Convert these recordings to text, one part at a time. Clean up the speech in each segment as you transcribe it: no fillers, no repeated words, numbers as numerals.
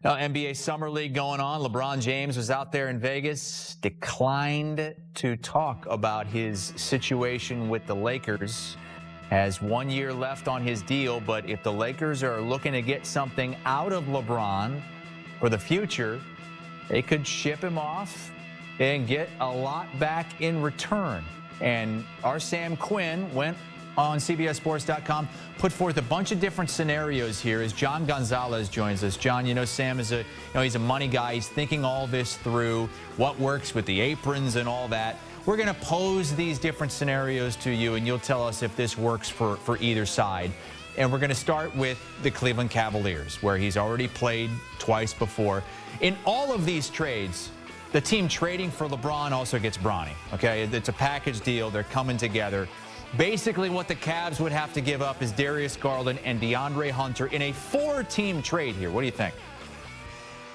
NBA Summer League going on. LeBron James was out there in Vegas, declined to talk about his situation with the Lakers. Has 1 year left on his deal, but if the Lakers are looking to get something out of LeBron for the future, they could ship him off and get a lot back in return. And our Sam Quinn went on CBSSports.com, put forth a bunch of different scenarios here as John Gonzalez joins us. John, Sam is he's a money guy. He's thinking all this through, what works with the aprons and all that. We're going to pose these different scenarios to you, and you'll tell us if this works for either side. And we're going to start with the Cleveland Cavaliers, where he's already played twice before. In all of these trades, the team trading for LeBron also gets Bronny. Okay, it's a package deal. They're coming together. Basically, what the Cavs would have to give up is Darius Garland and DeAndre Hunter in a 4-team trade here. What do you think?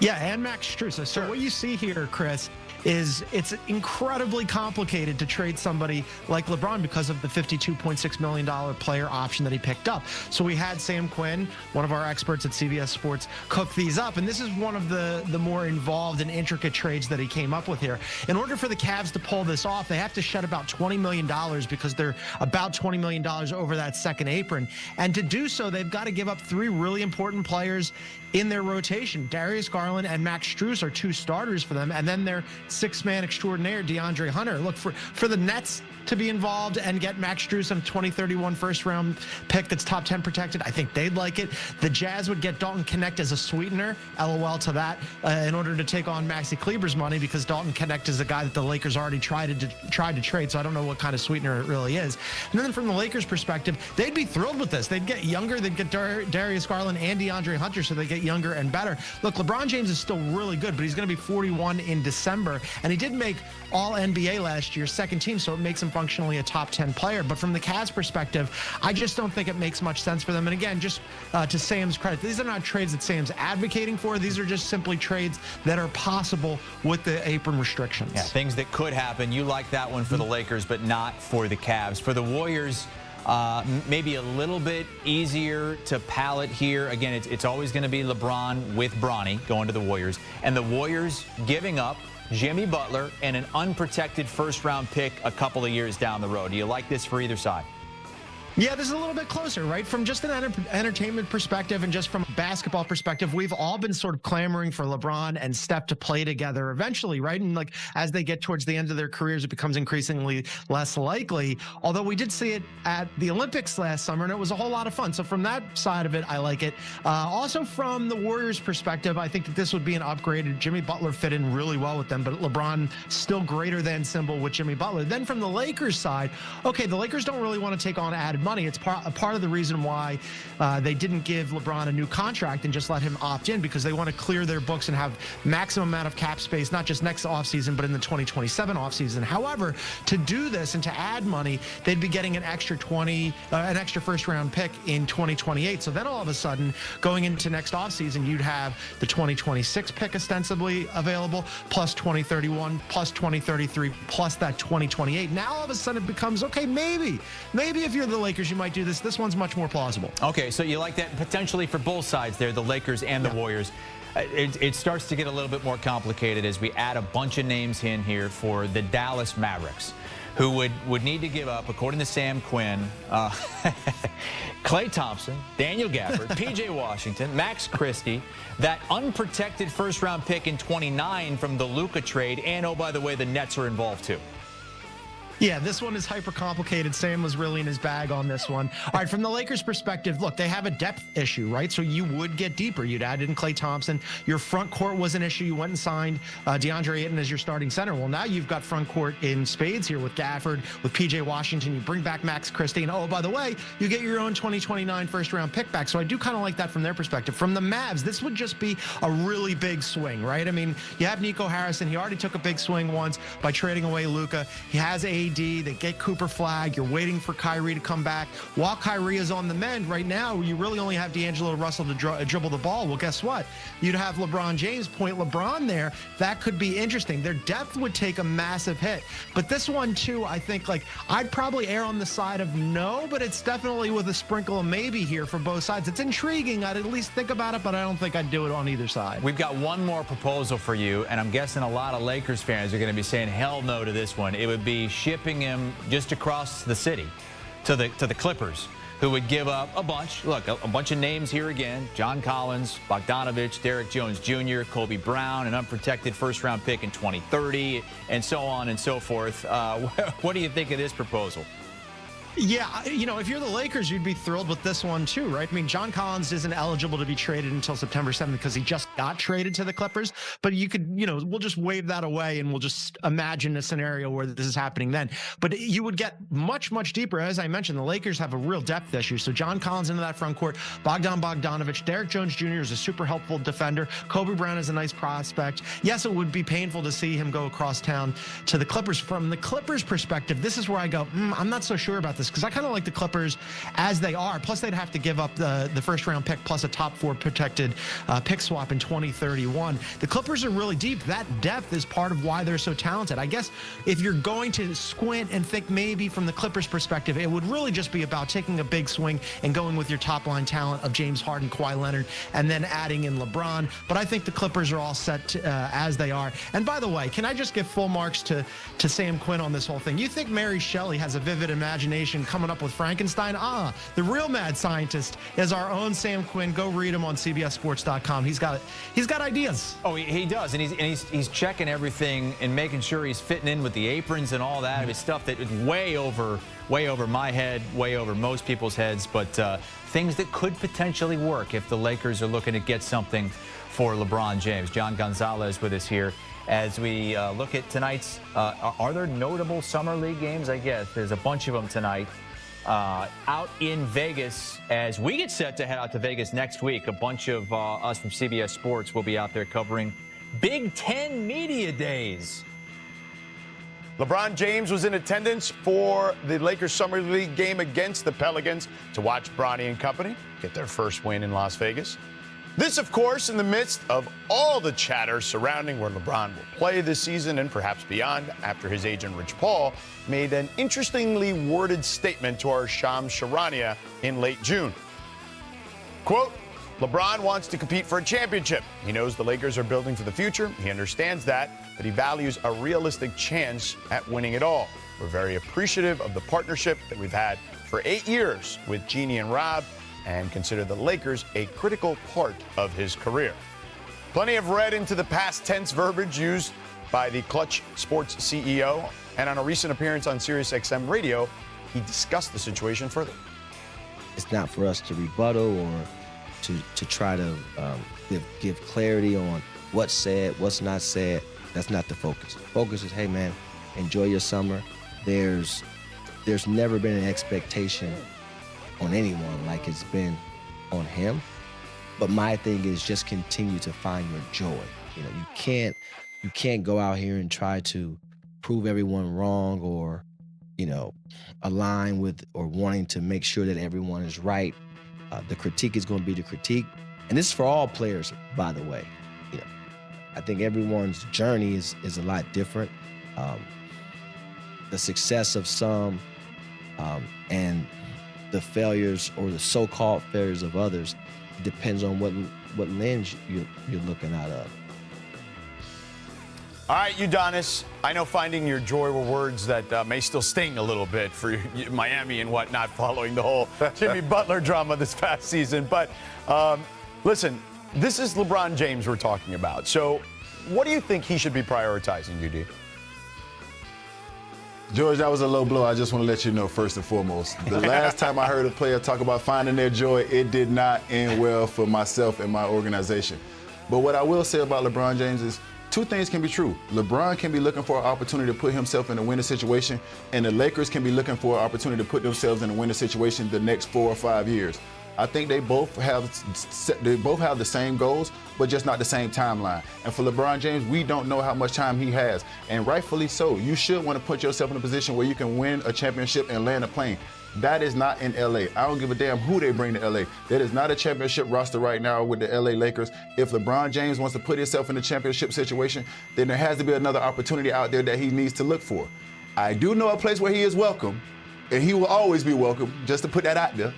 Yeah, and Max Strus. So what you see here, Chris, is it's incredibly complicated to trade somebody like LeBron because of the $52.6 million player option that he picked up. So we had Sam Quinn, one of our experts at CBS Sports, cook these up. And this is one of the more involved and intricate trades that he came up with here. In order for the Cavs to pull this off, they have to shed about $20 million because they're about $20 million over that second apron. And to do so, they've got to give up 3 really important players in their rotation. Darius Garland and Max Strus are 2 starters for them, and then their 6-man extraordinaire, DeAndre Hunter. Look, for the Nets to be involved and get Max Strus and a 2031 first-round pick that's top 10 protected, I think they'd like it. The Jazz would get Dalton Knecht as a sweetener, LOL to that, in order to take on Maxi Kleber's money, because Dalton Knecht is a guy that the Lakers already tried to trade, so I don't know what kind of sweetener it really is. And then from the Lakers' perspective, they'd be thrilled with this. They'd get younger, they'd get Darius Garland and DeAndre Hunter, so they get younger and better. Look, LeBron James is still really good, but he's going to be 41 in December, and he did make All-NBA last year, second team, so it makes him functionally a top 10 player. But from the Cavs' perspective, I just don't think it makes much sense for them. And again, just to Sam's credit, these are not trades that Sam's advocating for. These are just simply trades that are possible with the apron restrictions. Yeah, things that could happen. You like that one for the Lakers, but not for the Cavs. For the Warriors, maybe a little bit easier to palate here. Again, it's always going to be LeBron with Bronny going to the Warriors. And the Warriors giving up Jimmy Butler and an unprotected first-round pick a couple of years down the road. Do you like this for either side? Yeah, this is a little bit closer, right? From just an entertainment perspective and just from a basketball perspective, we've all been sort of clamoring for LeBron and Steph to play together eventually, right? And like as they get towards the end of their careers, it becomes increasingly less likely. Although we did see it at the Olympics last summer, and it was a whole lot of fun. So from that side of it, I like it. Also from the Warriors' perspective, I think that this would be an upgrade. Jimmy Butler fit in really well with them, but LeBron still greater than symbol with Jimmy Butler. Then from the Lakers' side, okay, the Lakers don't really want to take on added money. It's a part of the reason why they didn't give LeBron a new contract and just let him opt in, because they want to clear their books and have maximum amount of cap space, not just next offseason, but in the 2027 offseason. However, to do this and to add money, they'd be getting an extra first-round pick in 2028. So then all of a sudden, going into next offseason, you'd have the 2026 pick ostensibly available, plus 2031, plus 2033, plus that 2028. Now all of a sudden it becomes, okay, maybe if you're the Lakers, you might do this. This one's much more plausible. Okay, so you like that potentially for both sides there, the Lakers and the Warriors. It starts to get a little bit more complicated as we add a bunch of names in here for the Dallas Mavericks, who would need to give up, according to Sam Quinn, Klay Thompson, Daniel Gafford, P.J. Washington, Max Christie, that unprotected first-round pick in 29 from the Luka trade, and, oh, by the way, the Nets are involved too. Yeah, this one is hyper complicated. Sam was really in his bag on this one. All right, from the Lakers' perspective, look, they have a depth issue, right? So you would get deeper. You'd add in Klay Thompson. Your front court was an issue. You went and signed DeAndre Ayton as your starting center. Well, now you've got front court in spades here with Gafford, with P.J. Washington. You bring back Max Christie. And, oh, by the way, you get your own 2029 first-round pick back. So I do kind of like that from their perspective. From the Mavs, this would just be a really big swing, right? I mean, you have Nico Harrison. He already took a big swing once by trading away Luka. He has AD. AD. They get Cooper Flag. You're waiting for Kyrie to come back. While Kyrie is on the mend right now, you really only have D'Angelo Russell to dribble the ball. Well, guess what? You'd have LeBron James point LeBron there. That could be interesting. Their depth would take a massive hit. But this one, too, I think, like, I'd probably err on the side of no, but it's definitely with a sprinkle of maybe here for both sides. It's intriguing. I'd at least think about it, but I don't think I'd do it on either side. We've got one more proposal for you, and I'm guessing a lot of Lakers fans are going to be saying hell no to this one. It would be shipping him just across the city to the Clippers, who would give up a bunch. Look, a bunch of names here again. John Collins, Bogdanovich, Derrick Jones Jr., Kobe Brown, an unprotected first-round pick in 2030, and so on and so forth. What do you think of this proposal? Yeah, you know, if you're the Lakers, you'd be thrilled with this one too, right? I mean, John Collins isn't eligible to be traded until September 7th because he just got traded to the Clippers. But you could, you know, we'll just wave that away and we'll just imagine a scenario where this is happening then. But you would get much, much deeper. As I mentioned, the Lakers have a real depth issue. So John Collins into that front court, Bogdanovich, Derrick Jones Jr. is a super helpful defender. Kobe Brown is a nice prospect. Yes, it would be painful to see him go across town to the Clippers. From the Clippers' perspective, this is where I go, I'm not so sure about this, because I kind of like the Clippers as they are. Plus, they'd have to give up the first-round pick plus a top 4 protected pick swap in 2031. The Clippers are really deep. That depth is part of why they're so talented. I guess if you're going to squint and think maybe from the Clippers' perspective, it would really just be about taking a big swing and going with your top-line talent of James Harden, Kawhi Leonard, and then adding in LeBron. But I think the Clippers are all set as they are. And by the way, can I just give full marks to Sam Quinn on this whole thing? You think Mary Shelley has a vivid imagination coming up with Frankenstein? The real mad scientist is our own Sam Quinn. Go read him on CBSSports.com. He's got ideas. Oh, he does, and he's checking everything and making sure he's fitting in with the aprons and all that. It's stuff that is way over my head, way over most people's heads, but things that could potentially work if the Lakers are looking to get something for LeBron James. John Gonzalez with us here as we look at tonight's. Are there notable summer league games? I guess there's a bunch of them tonight. Out in Vegas as we get set to head out to Vegas next week. A bunch of us from CBS Sports will be out there covering Big Ten Media Days. LeBron James was in attendance for the Lakers Summer League game against the Pelicans to watch Bronny and company get their first win in Las Vegas. This, of course, in the midst of all the chatter surrounding where LeBron will play this season and perhaps beyond, after his agent Rich Paul made an interestingly worded statement to our Shams Charania in late June. Quote, LeBron wants to compete for a championship. He knows the Lakers are building for the future. He understands that, but he values a realistic chance at winning it all. We're very appreciative of the partnership that we've had for 8 years with Jeannie and Rob, and consider the Lakers a critical part of his career. Plenty of read into the past tense verbiage used by the Clutch Sports CEO, and on a recent appearance on SiriusXM Radio, he discussed the situation further. It's not for us to rebuttal or to try to give clarity on what's said, what's not said. That's not the focus. The focus is, hey man, enjoy your summer. There's never been an expectation on anyone like it's been on him. But my thing is just continue to find your joy. You know, you can't go out here and try to prove everyone wrong or, you know, align with or wanting to make sure that everyone is right. The critique is going to be the critique. And this is for all players, by the way. You know, I think everyone's journey is a lot different. The success of some and the failures or the so-called failures of others depends on what lens you're looking out of. All right, Udonis, I know finding your joy were words that may still sting a little bit for Miami and whatnot following the whole Jimmy Butler drama this past season. But listen, this is LeBron James we're talking about. So what do you think he should be prioritizing, UD? George, that was a low blow. I just want to let you know, first and foremost. The last time I heard a player talk about finding their joy, it did not end well for myself and my organization. But what I will say about LeBron James is two things can be true. LeBron can be looking for an opportunity to put himself in a winning situation, and the Lakers can be looking for an opportunity to put themselves in a winning situation the next 4 or 5 years. I think they both have the same goals, but just not the same timeline. And for LeBron James, we don't know how much time he has, and rightfully so. You should want to put yourself in a position where you can win a championship and land a plane. That is not in LA. I don't give a damn who they bring to LA. That is not a championship roster right now with the LA Lakers. If LeBron James wants to put himself in a championship situation, then there has to be another opportunity out there that he needs to look for. I do know a place where he is welcome, and he will always be welcome, just to put that out there.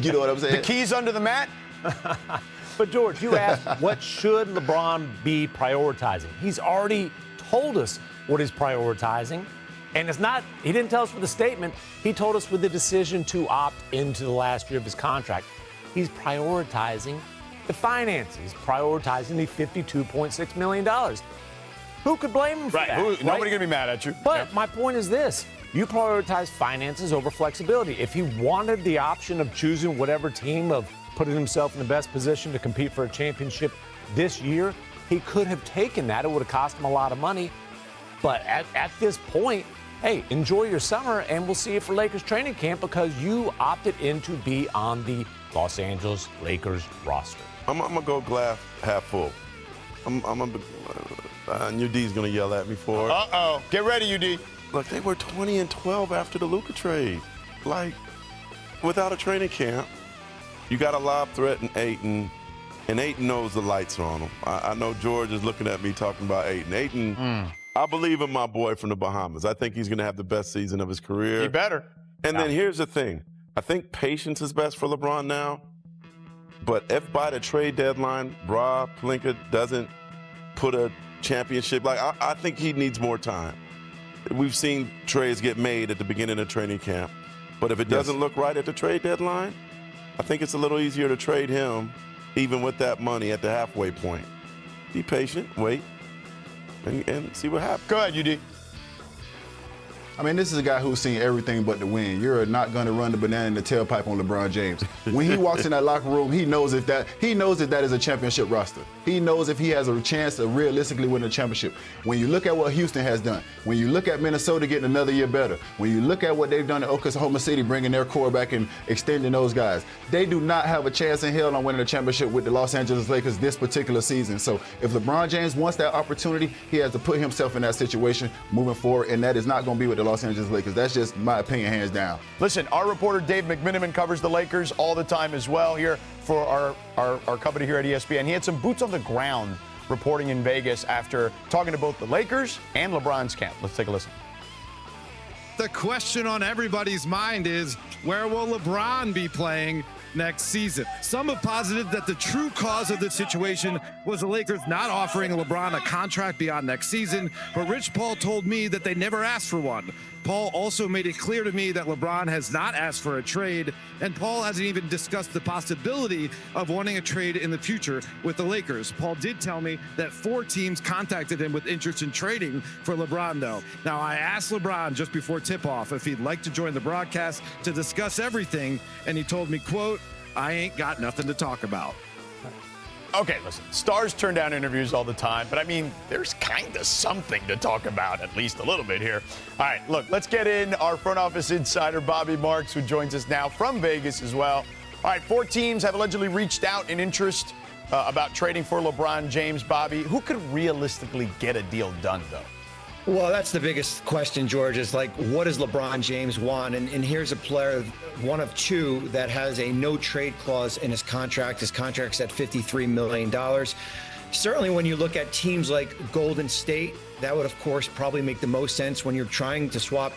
You know what I'm saying? The keys under the mat? But, George, you asked, what should LeBron be prioritizing? He's already told us what he's prioritizing. And it's not, he didn't tell us with a statement. He told us with the decision to opt into the last year of his contract. He's prioritizing the finances. He's prioritizing the $52.6 million. Who could blame him for that? Nobody going to be mad at you. But my point is this. You prioritize finances over flexibility. If he wanted the option of choosing whatever team, of putting himself in the best position to compete for a championship this year, he could have taken that. It would have cost him a lot of money. But at this point, hey, enjoy your summer, and we'll see you for Lakers training camp because you opted in to be on the Los Angeles Lakers roster. I'm going to go glass half full. UD's going to yell at me for it. Uh-oh. Get ready, UD. Look, they were 20-12 after the Luka trade. Like, without a training camp, you got a lob threat in Ayton, and Ayton knows the lights are on him. I know George is looking at me talking about Ayton. Ayton, I believe in my boy from the Bahamas. I think he's going to have the best season of his career. He better. And then here's the thing. I think patience is best for LeBron now. But if by the trade deadline, Rob Pelinka doesn't put a championship, like I think he needs more time. We've seen trades get made at the beginning of training camp. But if it doesn't look right at the trade deadline, I think it's a little easier to trade him, even with that money at the halfway point. Be patient, wait, and see what happens. Go ahead, UD. I mean, this is a guy who's seen everything but the win. You're not going to run the banana in the tailpipe on LeBron James. When he walks in that locker room, he knows that that is a championship roster. He knows if he has a chance to realistically win a championship. When you look at what Houston has done, when you look at Minnesota getting another year better, when you look at what they've done at Oklahoma City, bringing their core back and extending those guys, they do not have a chance in hell on winning a championship with the Los Angeles Lakers this particular season. So if LeBron James wants that opportunity, he has to put himself in that situation moving forward, and that is not going to be with the Los Angeles Lakers. That's just my opinion, hands down. Listen, our reporter Dave McMiniman covers the Lakers all the time as well here for our company here at ESPN. He had some boots on the ground reporting in Vegas after talking to both the Lakers and LeBron's camp. Let's take a listen. The question on everybody's mind is, where will LeBron be playing next season? Some have posited that the true cause of the situation was the Lakers not offering LeBron a contract beyond next season, but Rich Paul told me that they never asked for one. Paul also made it clear to me that LeBron has not asked for a trade, and Paul hasn't even discussed the possibility of wanting a trade in the future with the Lakers. Paul did tell me that 4 teams contacted him with interest in trading for LeBron, though. Now, I asked LeBron just before tip-off if he'd like to join the broadcast to discuss everything, and he told me, quote, "I ain't got nothing to talk about." Okay, listen, stars turn down interviews all the time, but I mean, there's kind of something to talk about, at least a little bit here. All right, look, let's get in our front office insider, Bobby Marks, who joins us now from Vegas as well. All right, 4 teams have allegedly reached out in interest about trading for LeBron James. Bobby, who could realistically get a deal done, though? Well, that's the biggest question, George, is like, what does LeBron James want? And here's a player, one of 2, that has a no trade clause in his contract. His contract's at $53 million. Certainly when you look at teams like Golden State, that would, of course, probably make the most sense when you're trying to swap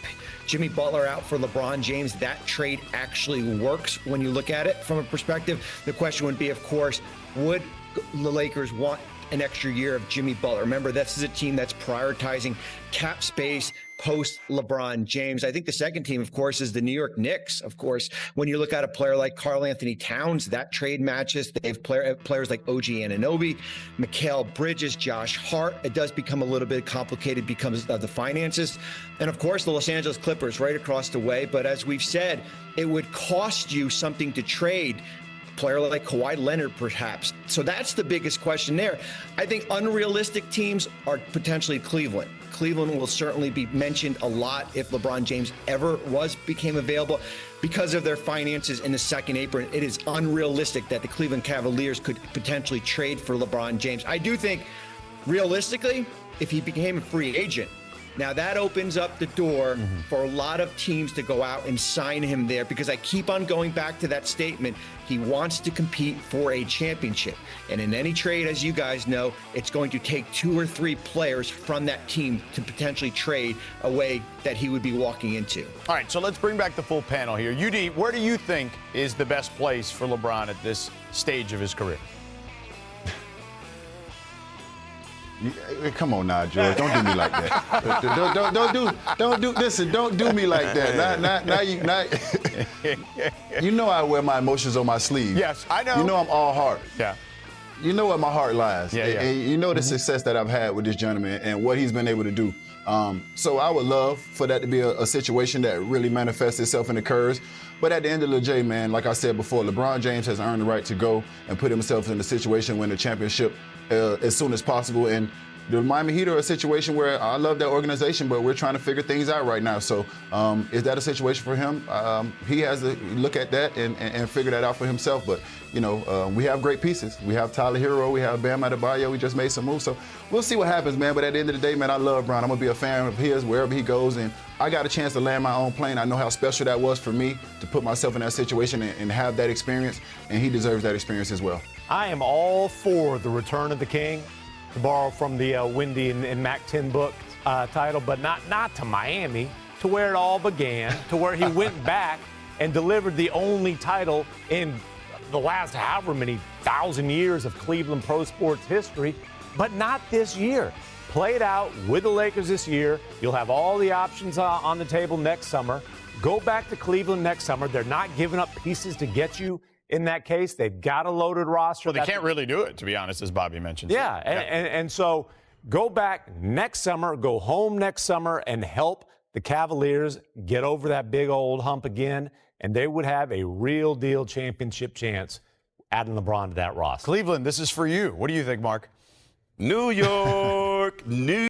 Jimmy Butler out for LeBron James. That trade actually works when you look at it from a perspective. The question would be, of course, would the Lakers want an extra year of Jimmy Butler? Remember, this is a team that's prioritizing cap space post LeBron James. I think the second team, of course, is the New York Knicks. Of course, when you look at a player like Karl Anthony Towns, that trade matches. They have players like OG Anunoby, Mikal Bridges, Josh Hart. It does become a little bit complicated because of the finances. And of course, the Los Angeles Clippers right across the way. But as we've said, it would cost you something to trade player like Kawhi Leonard, perhaps. So that's the biggest question there. I think unrealistic teams are potentially Cleveland. Cleveland will certainly be mentioned a lot if LeBron James ever became available. Because of their finances in the second apron, it is unrealistic that the Cleveland Cavaliers could potentially trade for LeBron James. I do think, realistically, if he became a free agent, now that opens up the door for a lot of teams to go out and sign him there, because I keep on going back to that statement. He wants to compete for a championship. And in any trade, as you guys know, it's going to take 2 or 3 players from that team to potentially trade away that he would be walking into. All right, so let's bring back the full panel here. UD, where do you think is the best place for LeBron at this stage of his career? Come on now, George. Don't do me like that. Don't do me like that. You know I wear my emotions on my sleeve. Yes, I know. You know I'm all heart. Yeah. You know where my heart lies. Yeah. And you know the success that I've had with this gentleman and what he's been able to do. So I would love for that to be a situation that really manifests itself and occurs. But at the end of the day, man, like I said before, LeBron James has earned the right to go and put himself in a situation win the championship as soon as possible. And the Miami Heat are a situation where I love that organization, but we're trying to figure things out right now. So is that a situation for him? He has to look at that and figure that out for himself. But, you know, we have great pieces. We have Tyler Hero. We have Bam Adebayo. We just made some moves. So we'll see what happens, man. But at the end of the day, man, I love Bron. I'm going to be a fan of his wherever he goes. And I got a chance to land my own plane. I know how special that was for me to put myself in that situation and have that experience. And he deserves that experience as well. I am all for the return of the king, to borrow from the Wendy and Mac 10 book title, but not to Miami, to where it all began, to where he went back and delivered the only title in the last however many thousand years of Cleveland pro sports history, but not this year. Play it out with the Lakers this year. You'll have all the options on the table next summer. Go back to Cleveland next summer. They're not giving up pieces to get you. In that case, they've got a loaded roster. Well, they can't really do it, to be honest, as Bobby mentioned. Yeah, and so go back next summer, go home next summer, and help the Cavaliers get over that big old hump again, and they would have a real deal championship chance adding LeBron to that roster. Cleveland, this is for you. What do you think, Mark? New York, New